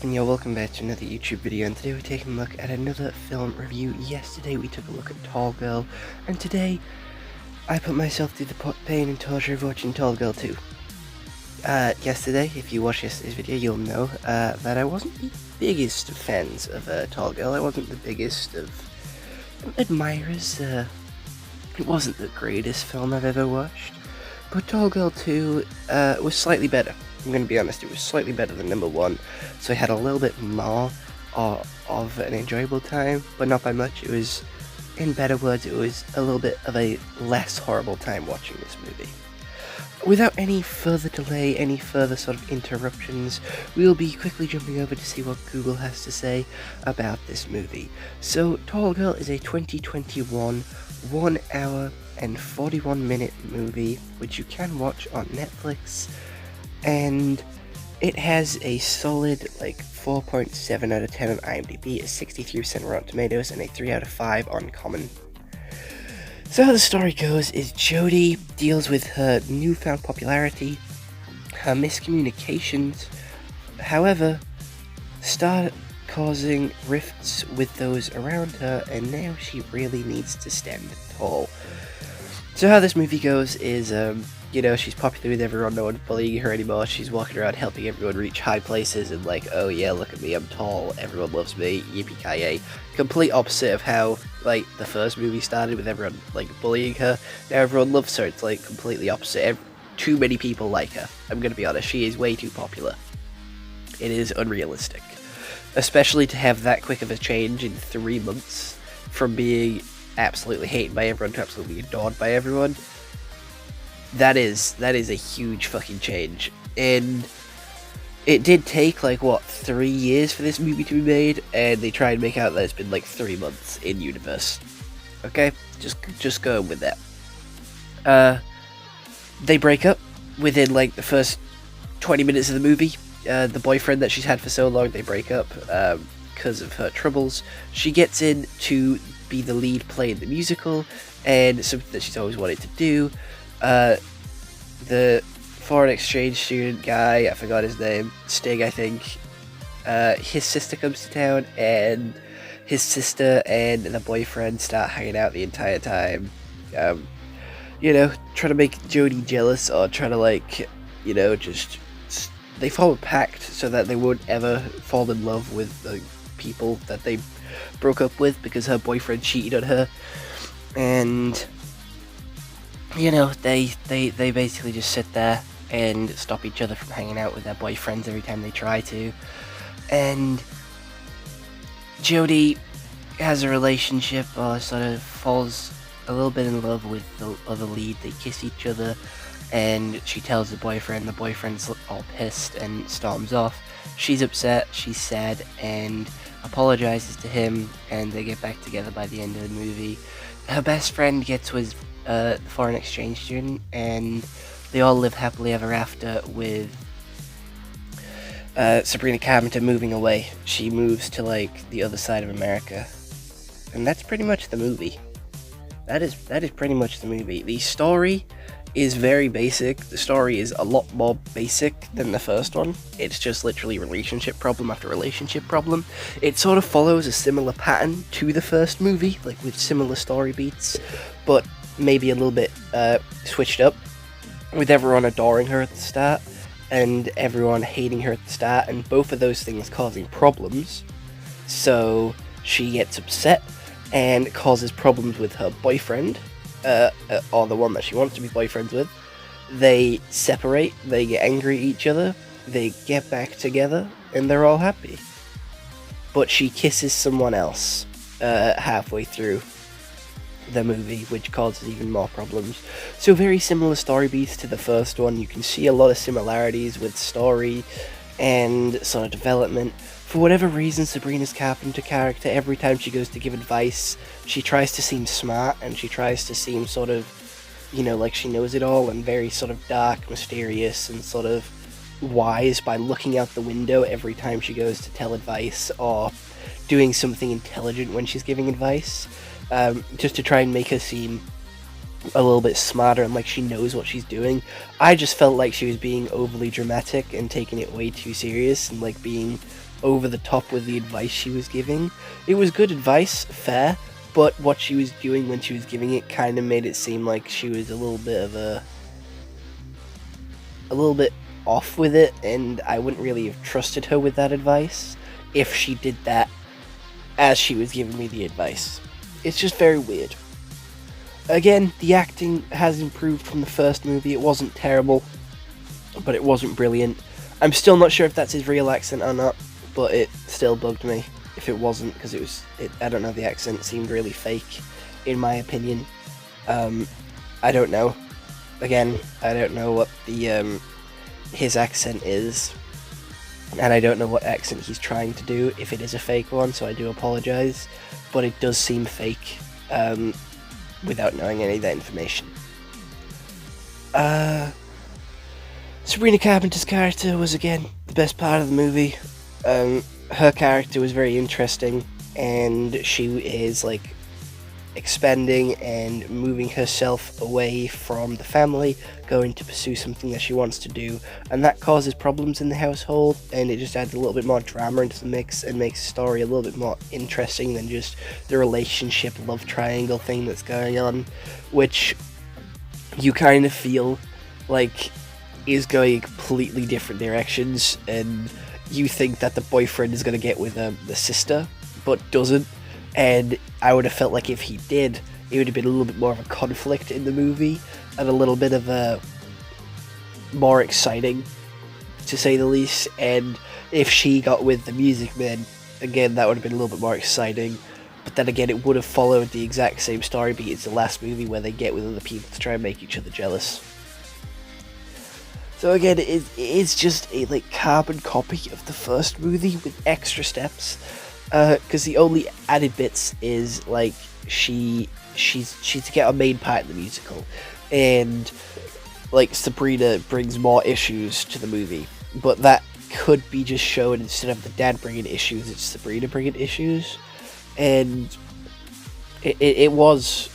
and welcome back to another YouTube video, and today we're taking a look at another film review. Yesterday we took a look at Tall Girl, and today I put myself through the pain and torture of watching Tall Girl 2. Yesterday, if you watch yesterday's video, you'll know that I wasn't the biggest of fans of Tall Girl. I wasn't the biggest of admirers. It wasn't the greatest film I've ever watched, but Tall Girl 2 was slightly better. I'm going to be honest, it was slightly better than number 1, so I had a little bit more of an enjoyable time, but not by much. It was, in better words, it was a little bit of a less horrible time watching this movie. Without any further delay, any further sort of interruptions, we'll be quickly jumping over to see what Google has to say about this movie. So, Tall Girl is a 2021 1 hour and 41 minute movie, which you can watch on Netflix, and it has a solid 4.7 out of 10 on IMDb, a 63% Rotten Tomatoes, and a 3 out of 5 on Common. So how the story goes is Jodie deals with her newfound popularity, her miscommunications, however, start causing rifts with those around her, and now she really needs to stand tall. So how this movie goes is, she's popular with everyone, no one's bullying her anymore, she's walking around helping everyone reach high places and oh yeah, look at me, I'm tall, everyone loves me, yippee-ki-yay. Complete opposite of how, the first movie started with everyone, bullying her. Now everyone loves her, it's completely opposite. Too many people like her, I'm gonna be honest, she is way too popular. It is unrealistic. Especially to have that quick of a change in 3 months, from being absolutely hated by everyone to absolutely adored by everyone. That is a huge fucking change, and it did take 3 years for this movie to be made, and they try and make out that it's been 3 months in universe. Okay, just go with that. They break up within the first 20 minutes of the movie. The boyfriend that she's had for so long, they break up because of her troubles. She gets in to be the lead play in the musical, and something that she's always wanted to do. The foreign exchange student guy, I forgot his name, Stig, I think, his sister comes to town, and his sister and the boyfriend start hanging out the entire time, trying to make Jodie jealous, or trying to, they form a pact so that they won't ever fall in love with the people that they broke up with because her boyfriend cheated on her, and they basically just sit there and stop each other from hanging out with their boyfriends every time they try to. And Jodie has a relationship, or sort of falls a little bit in love with the other lead. They kiss each other, and she tells the boyfriend's all pissed and storms off. She's upset, she's sad, and apologizes to him, and they get back together by the end of the movie. Her best friend gets with the foreign exchange student, and they all live happily ever after, with Sabrina Carpenter moving away. She moves to the other side of America, and that's pretty much the movie. That is pretty much the movie. The story is very basic. The story is a lot more basic than the first one. It's just literally relationship problem after relationship problem. It sort of follows a similar pattern to the first movie, with similar story beats, but maybe a little bit switched up, with everyone adoring her at the start and everyone hating her at the start, and both of those things causing problems. So she gets upset and causes problems with her boyfriend, or the one that she wants to be boyfriends with. They separate, they get angry at each other, they get back together, and they're all happy. But she kisses someone else halfway through the movie, which causes even more problems. So very similar story beats to the first one. You can see a lot of similarities with story and sort of development. For whatever reason, Sabrina's Carpenter character, every time she goes to give advice, she tries to seem smart, and she tries to seem sort of, like she knows it all, and very sort of dark, mysterious, and sort of wise by looking out the window every time she goes to tell advice, or doing something intelligent when she's giving advice, just to try and make her seem a little bit smarter and like she knows what she's doing. I just felt like she was being overly dramatic and taking it way too serious, and like being over the top with the advice she was giving. It was good advice, fair, but what she was doing when she was giving it kind of made it seem like she was a little bit off with it, and I wouldn't really have trusted her with that advice if she did that as she was giving me the advice. It's just very weird. Again, the acting has improved from the first movie. It wasn't terrible, but it wasn't brilliant. I'm still not sure if that's his real accent or not, but it still bugged me if it wasn't, because I don't know, the accent seemed really fake, in my opinion. I don't know. Again, I don't know what his accent is, and I don't know what accent he's trying to do, if it is a fake one, so I do apologise, but it does seem fake, without knowing any of that information. Sabrina Carpenter's character was, again, the best part of the movie. Her character was very interesting, and she is, like, expanding and moving herself away from the family, going to pursue something that she wants to do, and that causes problems in the household, and it just adds a little bit more drama into the mix and makes the story a little bit more interesting than just the relationship love triangle thing that's going on, which you kind of feel like is going in completely different directions, and you think that the boyfriend is going to get with the sister, but doesn't. And I would have felt like if he did, it would have been a little bit more of a conflict in the movie, and a little bit of a more exciting, to say the least. And if she got with the Music Man, again, that would have been a little bit more exciting. But then again, it would have followed the exact same story beat as the last movie, where they get with other people to try and make each other jealous. So again, it is just a like carbon copy of the first movie with extra steps. Because the only added bits is like she's to get a main part in the musical, and like Sabrina brings more issues to the movie, but that could be just shown instead of the dad bringing issues, it's Sabrina bringing issues, and it was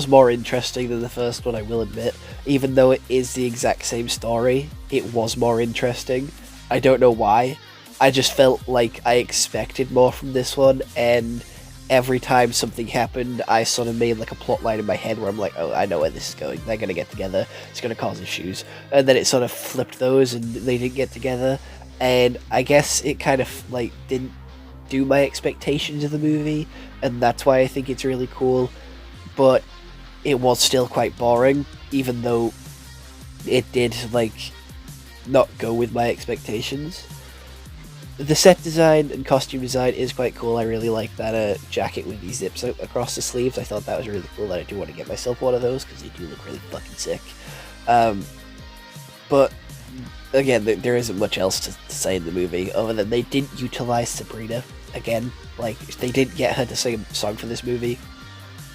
more interesting than the first one, I will admit. Even though it is the exact same story, it was more interesting. I don't know why. I just felt like I expected more from this one, and every time something happened, I sort of made like a plot line in my head where I'm like, oh, I know where this is going. They're going to get together. It's going to cause issues. And then it sort of flipped those, and they didn't get together. And I guess it kind of like didn't do my expectations of the movie, and that's why I think it's really cool. But it was still quite boring, even though it did like not go with my expectations. The set design and costume design is quite cool. I really like that jacket with these zips across the sleeves. I thought that was really cool. That I do want to get myself one of those, because they do look really fucking sick. But again, there isn't much else to say in the movie, other than they didn't utilize Sabrina again. Like, they didn't get her to sing a song for this movie,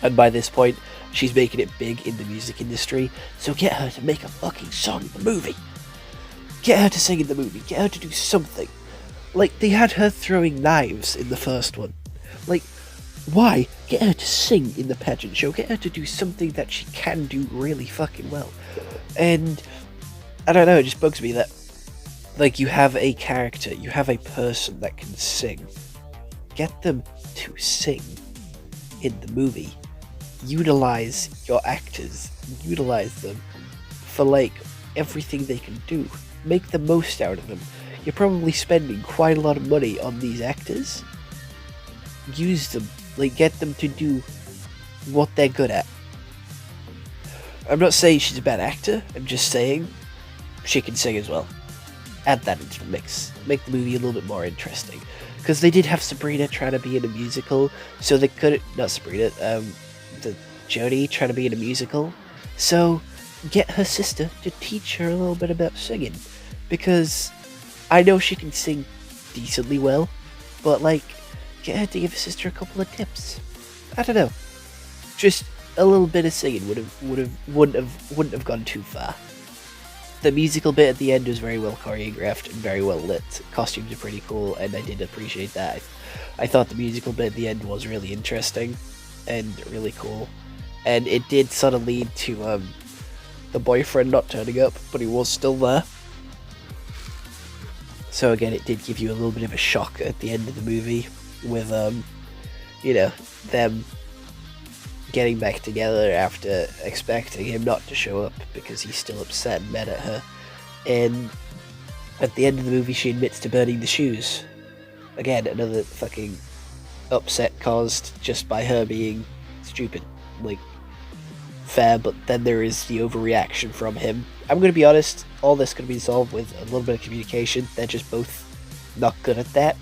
and by this point, she's making it big in the music industry, so get her to make a fucking song in the movie. Get her to sing in the movie. Get her to do something. Like, they had her throwing knives in the first one. Like, why? Get her to sing in the pageant show. Get her to do something that she can do really fucking well. And, I don't know, it just bugs me that, like, you have a character, you have a person that can sing. Get them to sing in the movie. Utilize your actors. Utilize them for, like, everything they can do. Make the most out of them. You're probably spending quite a lot of money on these actors. Use them. Like, get them to do what they're good at. I'm not saying she's a bad actor, I'm just saying she can sing as well. Add that into the mix. Make the movie a little bit more interesting. Because they did have Sabrina trying to be in a musical, so they couldn't... Not Sabrina, the Jodie trying to be in a musical. So, get her sister to teach her a little bit about singing. Because I know she can sing decently well, but, like, get her to give her sister a couple of tips. I don't know. Just a little bit of singing wouldn't have gone too far. The musical bit at the end was very well choreographed and very well lit. Costumes are pretty cool, and I did appreciate that. I thought the musical bit at the end was really interesting and really cool. And it did sort of lead to the boyfriend not turning up, but he was still there. So again, it did give you a little bit of a shock at the end of the movie with, you know, them getting back together after expecting him not to show up because he's still upset and mad at her. And at the end of the movie, she admits to burning the shoes. Again, another fucking upset caused just by her being stupid. Like, fair, but then there is the overreaction from him. I'm gonna be honest, all this could be solved with a little bit of communication. They're just both not good at that.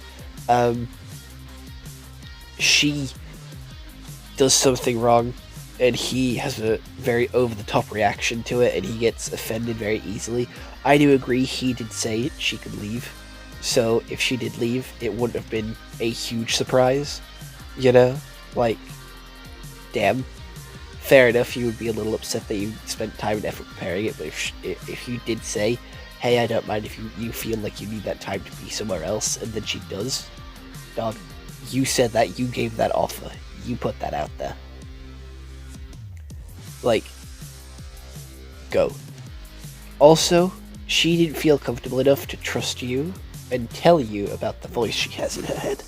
She does something wrong, and he has a very over-the-top reaction to it, and he gets offended very easily. I do agree he did say she could leave, so if she did leave, it wouldn't have been a huge surprise, you know? Like, damn. Fair enough, you would be a little upset that you spent time and effort preparing it, but if you did say, hey, I don't mind if you feel like you need that time to be somewhere else, and then she does, dog, you said that, you gave that offer, you put that out there. Like, go. Also, she didn't feel comfortable enough to trust you and tell you about the voice she has in her head.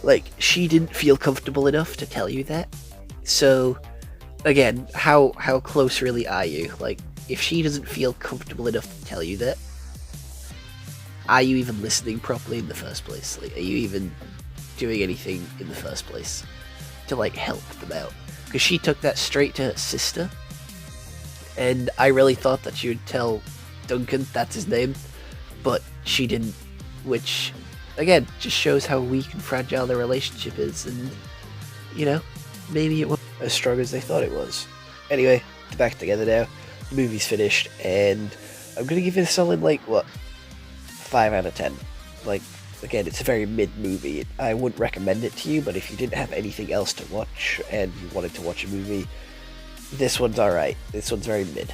Like, she didn't feel comfortable enough to tell you that. So, again, how close really are you? Like, if she doesn't feel comfortable enough to tell you that, are you even listening properly in the first place? Like, are you even doing anything in the first place to, like, help them out? Because she took that straight to her sister, and I really thought that she would tell Duncan, that's his name, but she didn't, which, again, just shows how weak and fragile their relationship is, and, you know, maybe it wasn't as strong as they thought it was. Anyway, they're back together now, the movie's finished, and I'm gonna give it a solid, like, what, 5 out of 10. Like, again, it's a very mid movie. I wouldn't recommend it to you, but if you didn't have anything else to watch and you wanted to watch a movie, this one's alright. This one's very mid.